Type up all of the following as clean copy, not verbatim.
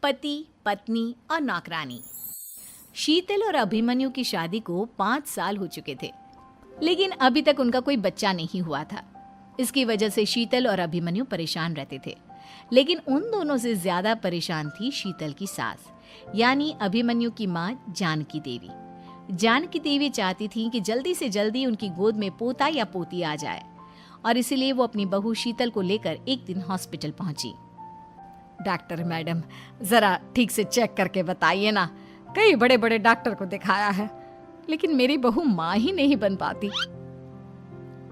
पति, पत्नी और नौकरानी। शीतल और अभिमन्यु की शादी को 5 साल हो चुके थे, लेकिन अभी तक उनका कोई बच्चा नहीं हुआ था। इसकी वजह से शीतल और अभिमन्यु परेशान रहते थे, लेकिन उन दोनों से ज्यादा परेशान थी शीतल की सास, यानी अभिमन्यु की माँ जानकी देवी। जानकी देवी चाहती थी कि जल्दी से जल्दी उनकी गोद में पोता या पोती आ जाए, और इसीलिए वो अपनी बहू शीतल को लेकर एक दिन हॉस्पिटल पहुंची। डॉक्टर मैडम, जरा ठीक से चेक करके बताइए ना। कई बड़े बड़े डॉक्टर को दिखाया है, लेकिन मेरी बहू माँ ही नहीं बन पाती।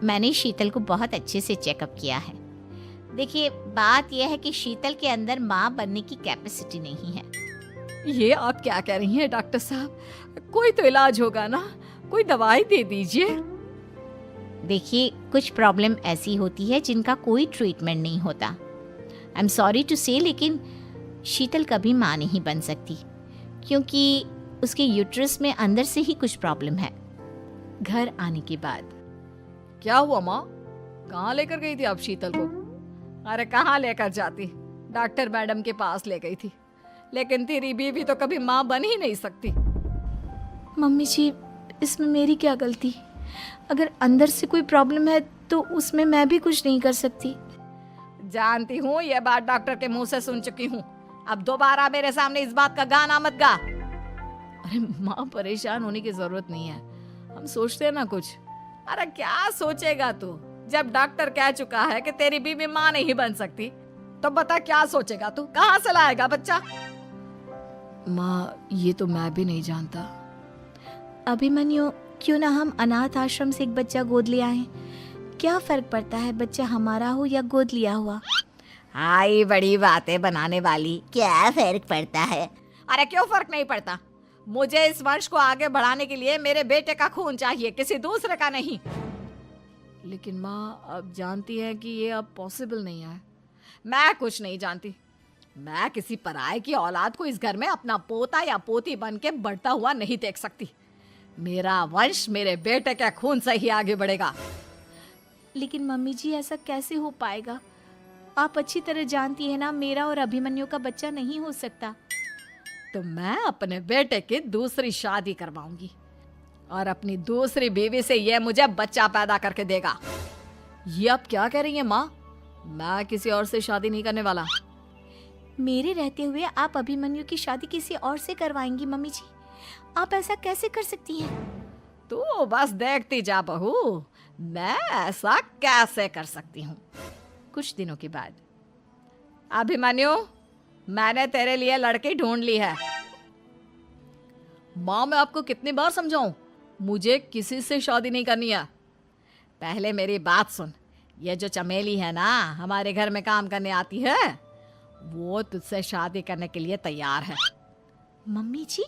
मैंने शीतल को बहुत अच्छे से चेकअप किया है। देखिए, बात यह है कि शीतल के अंदर माँ बनने की कैपेसिटी नहीं है। ये आप क्या कह रही हैं डॉक्टर साहब? कोई तो इलाज होगा ना, कोई दवाई दे दीजिए। देखिए, कुछ प्रॉब्लम ऐसी होती है जिनका कोई ट्रीटमेंट नहीं होता। आई एम सॉरी टू से, लेकिन शीतल कभी माँ नहीं बन सकती, क्योंकि उसके यूट्रस में अंदर से ही कुछ प्रॉब्लम है। घर आने के बाद क्या हुआ माँ? कहाँ लेकर गई थी आप शीतल को? अरे कहाँ लेकर जाती, डॉक्टर मैडम के पास ले गई थी, लेकिन तेरी बीवी तो कभी माँ बन ही नहीं सकती। मम्मी जी, इसमें मेरी क्या गलती? अगर अंदर से कोई प्रॉब्लम है तो उसमें मैं भी कुछ नहीं कर सकती। जानती हूँ, ये बात डॉक्टर के मुंह से सुन चुकी हूँ। अब दोबारा मेरे सामने इस बात का गाना मत गा। अरे माँ, परेशान होने की जरूरत नहीं है, हम सोचते हैं ना कुछ। अरे क्या सोचेगा तू? जब डॉक्टर कह चुका है कि तेरी बीवी माँ नहीं बन सकती, तो बता क्या सोचेगा तू? कहाँ से लाएगा बच्चा? माँ, ये तो मैं भी नहीं जानता। अभिमन्यु, क्यों ना हम अनाथ आश्रम से एक बच्चा गोद ले आए? क्या फर्क पड़ता है बच्चा हमारा हो या गोद लिया हुआ? हाय, बड़ी बातें बनाने वाली। क्या फर्क पड़ता है? अरे क्यों फर्क नहीं पड़ता? मुझे इस वंश को आगे बढ़ाने के लिए मेरे बेटे का खून चाहिए, किसी दूसरे का नहीं। लेकिन माँ, आप जानती हैं कि ये अब पॉसिबल नहीं है। मैं कुछ नहीं जानती। मैं किसी पराये की औलाद को इस घर में अपना पोता या पोती बन के बढ़ता हुआ नहीं देख सकती। मेरा वंश मेरे बेटे के खून से ही आगे बढ़ेगा। लेकिन मम्मी जी, ऐसा कैसे हो पाएगा? आप अच्छी तरह जानती है ना, मेरा और अभिमन्यु का बच्चा नहीं हो सकता। तो मैं अपने बेटे की दूसरी शादी करवाऊंगी, और अपनी दूसरी बीवी से ये मुझे बच्चा पैदा करके देगा। ये आप क्या कह रही हैं माँ? मैं किसी और से शादी नहीं करने वाला। मेरे रहते हुए आप अभिमन्यु की शादी किसी और से करवाएंगी? मम्मी जी, आप ऐसा कैसे कर सकती हैं? तू बस देखती जा बहू, मैं ऐसा कैसे कर सकती हूँ। कुछ दिनों के बाद, अभिमन्यु, मैंने तेरे लिए लड़की ढूंढ ली है। माँ, मैं आपको कितनी बार समझाऊं, मुझे किसी से शादी नहीं करनी है। पहले मेरी बात सुन। ये जो चमेली है ना, हमारे घर में काम करने आती है, वो तुझसे शादी करने के लिए तैयार है। मम्मी जी,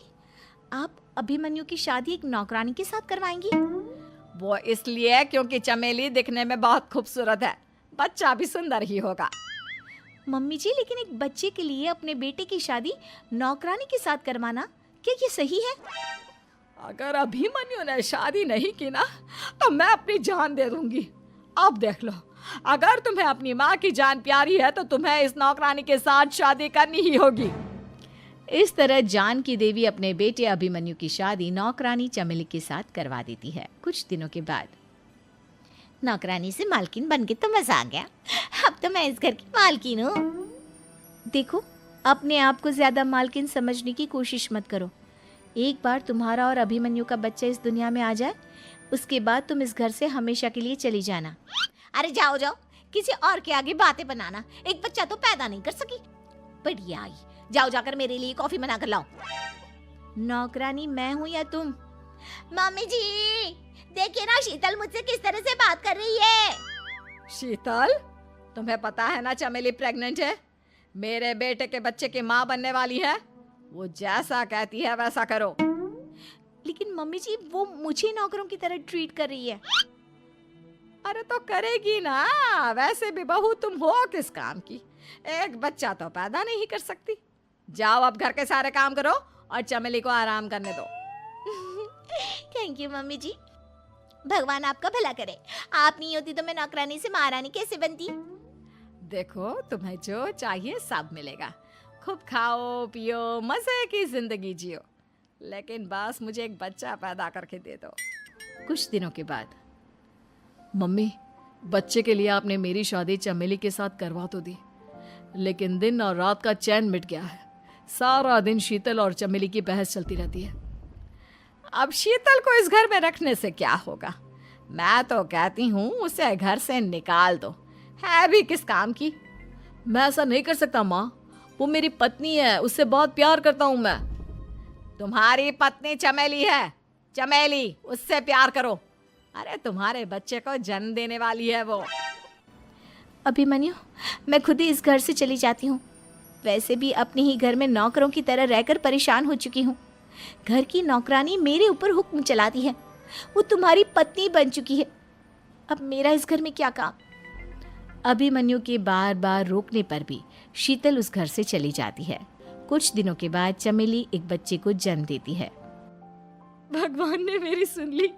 आप अभिमन्यु की शादी एक नौकरानी के साथ करवाएंगी? वो इसलिए क्योंकि चमेली दिखने में बहुत खूबसूरत है, बच्चा भी सुंदर ही होगा। मम्मी जी, लेकिन एक बच्चे के लिए अपने बेटे की शादी नौकरानी के साथ करवाना, क्या ये सही है? अगर अभिमन्यु ने शादी नहीं की ना, तो मैं अपनी जान दे दूंगी। अब देख लो, अगर तुम्हें अपनी माँ की जान प्यारी है तो तुम्हें इस नौकरानी के साथ शादी करनी ही होगी। इस तरह जानकी देवी अपने बेटे अभिमन्यु की शादी नौकरानी चमेली के साथ करवा देती है। कुछ दिनों के बाद, नौकरानी से मालकिन बन के तो मजा आ गया। अब तो मैं इस घर की मालकिन हूँ। देखो, अपने आप को ज्यादा मालकिन समझने की कोशिश मत करो। एक बार तुम्हारा और अभिमन्यु का बच्चा इस दुनिया में आ जाए, उसके बाद तुम इस घर से हमेशा के लिए चली जाना। अरे जाओ जाओ, किसी और के आगे बातें बनाना। एक बच्चा तो पैदा नहीं कर सकी, बढ़िया आई। जाओ, जाकर मेरे लिए कॉफी बना कर लाओ। नौकरानी मैं हूँ या तुम? मम्मी जी, देखिए ना शीतल मुझसे किस तरह से बात कर रही है। शीतल, तुम्हें पता है ना चमेली प्रेग्नेंट है, मेरे बेटे के बच्चे की माँ बनने वाली है। वो जैसा कहती है वैसा करो। लेकिन मम्मी जी, वो मुझे नौकरों की तरह ट्रीट कर रही है। अरे तो करेगी ना, वैसे भी बहू तुम हो किस काम की? एक बच्चा तो पैदा नहीं कर सकती। जाओ, अब घर के सारे काम करो और चमेली को आराम करने दो। थैंक यू मम्मी जी, भगवान आपका भला करे। आप नहीं होती तो मैं नौकरानी से महारानी कैसे बनती? देखो, तुम्हें जो चाहिए सब मिलेगा। खूब खाओ पियो, मजे की जिंदगी जियो, लेकिन बस मुझे एक बच्चा पैदा करके दे दो। कुछ दिनों के बाद, मम्मी, बच्चे के लिए आपने मेरी शादी चमेली के साथ करवा तो दी, लेकिन दिन और रात का चैन मिट गया है। सारा दिन शीतल और चमेली की बहस चलती रहती है। अब शीतल को इस घर में रखने से क्या होगा? मैं तो कहती हूँ उसे घर से निकाल दो, है भी किस काम की। मैं ऐसा नहीं कर सकता माँ, वो मेरी पत्नी है, उससे बहुत प्यार करता हूँ मैं। तुम्हारी पत्नी चमेली है, चमेली, उससे प्यार करो। अरे तुम्हारे बच्चे को जन्म देने वाली है वो। अभिमन्यु, मैं खुद ही इस घर से चली जाती हूँ। वैसे भी अपने ही घर में नौकरों की तरह रहकर परेशान हो चुकी हूँ। घर की नौकरानी मेरे ऊपर हुक्म चलाती है, वो तुम्हारी पत्नी बन चुकी है। अब मेरा इस घर में क्या काम? अभिमन्यु के बार बार रोकने पर भी शीतल उस घर से चली जाती है। कुछ दिनों के बाद चमेली एक बच्चे को जन्म देती है। भगवान ने मेरी सुन ली,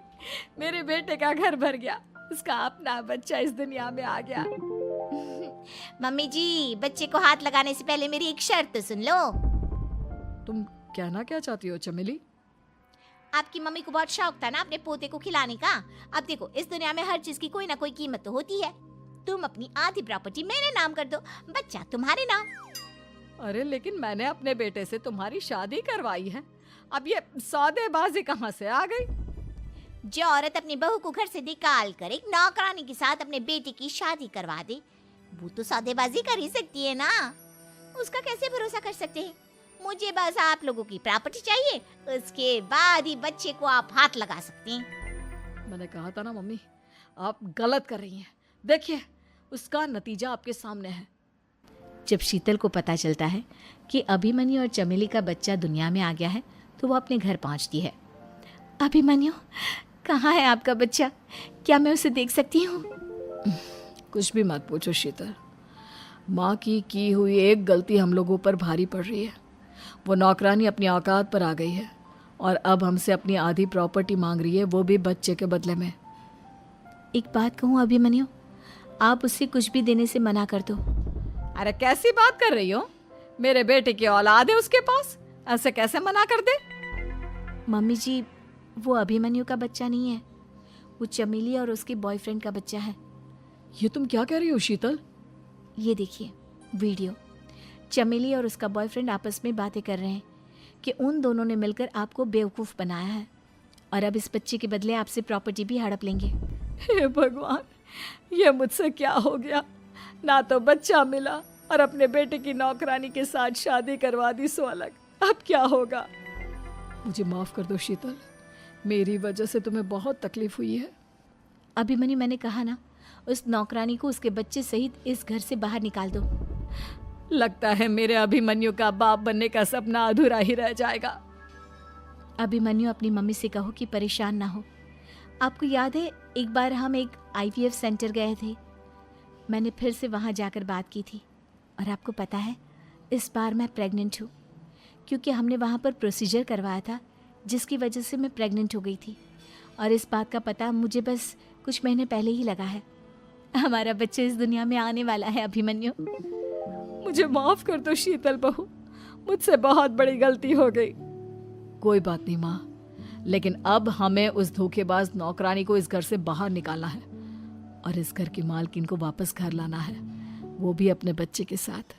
मेरे बेटे का घर भर गया, उसका अपना बच्चा इस दुनिया में आ गया। मम्मी जी, बच्चे को हाथ लगाने से पहले मेरी एक शर्त तो सुन लो। तुम कहना क्या चाहती हो चमेली? आपकी मम्मी को बहुत शौक था ना अपने पोते को खिलाने का। अब देखो, इस दुनिया में हर चीज की कोई ना कोई कीमत तो होती है। तुम अपनी आधी प्रॉपर्टी मेरे नाम कर दो, बच्चा तुम्हारे नाम। अरे लेकिन मैंने अपने बेटे से तुम्हारी शादी करवाई है, अब ये सौदेबाजी कहाँ से आ गई? जो औरत अपनी बहू को घर से निकाल कर एक नौकरानी के साथ अपने बेटे की शादी करवा दे, वो तो सौदेबाजी कर ही सकती है ना। उसका कैसे भरोसा कर सकते हैं? मुझे बस आप लोगों की प्रॉपर्टी चाहिए, उसके बाद ही बच्चे को आप हाथ लगा सकते हैं। मैंने कहा था ना मम्मी, आप गलत कर रही हैं। देखिए, उसका नतीजा आपके सामने है। जब शीतल को पता चलता है कि अभिमन्यु और चमेली का बच्चा दुनिया में आ गया है, तो वो अपने घर पहुंचती है। अभिमन्यु, कहाँ है आपका बच्चा? क्या मैं उसे देख सकती हूँ? कुछ भी मत पूछो शीतल, माँ की हुई एक गलती हम लोगों पर भारी पड़ रही है। वो नौकरानी अपनी औकात पर आ गई है और अब हमसे अपनी आधी प्रॉपर्टी मांग रही है, वो भी बच्चे के बदले में। एक बात कहूँ अभिमन्यु, आप उसे कुछ भी देने से मना कर दो। अरे कैसी बात कर रही हो? मेरे बेटे की औलाद है उसके पास, ऐसे कैसे मना कर दे? मम्मी जी, वो अभिमन्यु का बच्चा नहीं है, वो चमेली और उसके बॉयफ्रेंड का बच्चा है। ये तुम क्या कह रही हो शीतल? ये देखिए वीडियो, चमेली और उसका बॉयफ्रेंड आपस में बातें कर रहे हैं कि उन दोनों ने मिलकर आपको बेवकूफ़ बनाया है और अब इस बच्चे के बदले आपसे प्रॉपर्टी भी हड़प लेंगे। हे भगवान, ये मुझसे क्या हो गया? ना तो बच्चा मिला और अपने बेटे की नौकरानी के साथ शादी करवा दी सो अलग। अब क्या होगा? मुझे माफ़ कर दो शीतल, मेरी वजह से तुम्हें बहुत तकलीफ हुई है। अभिमन्यु, मैंने कहा ना, उस नौकरानी को उसके बच्चे सहित इस घर से बाहर निकाल दो। लगता है मेरे अभिमन्यु का बाप बनने का सपना अधूरा ही रह जाएगा। अभिमन्यु, अपनी मम्मी से कहो कि परेशान ना हो। आपको याद है एक बार हम एक IVF सेंटर गए थे, मैंने फिर से वहाँ जाकर बात की थी और आपको पता है इस बार मैं प्रेग्नेंट हूँ, क्योंकि हमने वहाँ पर प्रोसीजर करवाया था जिसकी वजह से मैं प्रेग्नेंट हो गई थी और इस बात का पता मुझे बस कुछ महीने पहले ही लगा है। हमारा बच्चा इस दुनिया में आने वाला है अभिमन्यु। मुझे माफ कर दो शीतल बहू, मुझसे बहुत बड़ी गलती हो गई। कोई बात नहीं माँ, लेकिन अब हमें उस धोखेबाज नौकरानी को इस घर से बाहर निकालना है और इस घर की मालकिन को वापस घर लाना है, वो भी अपने बच्चे के साथ।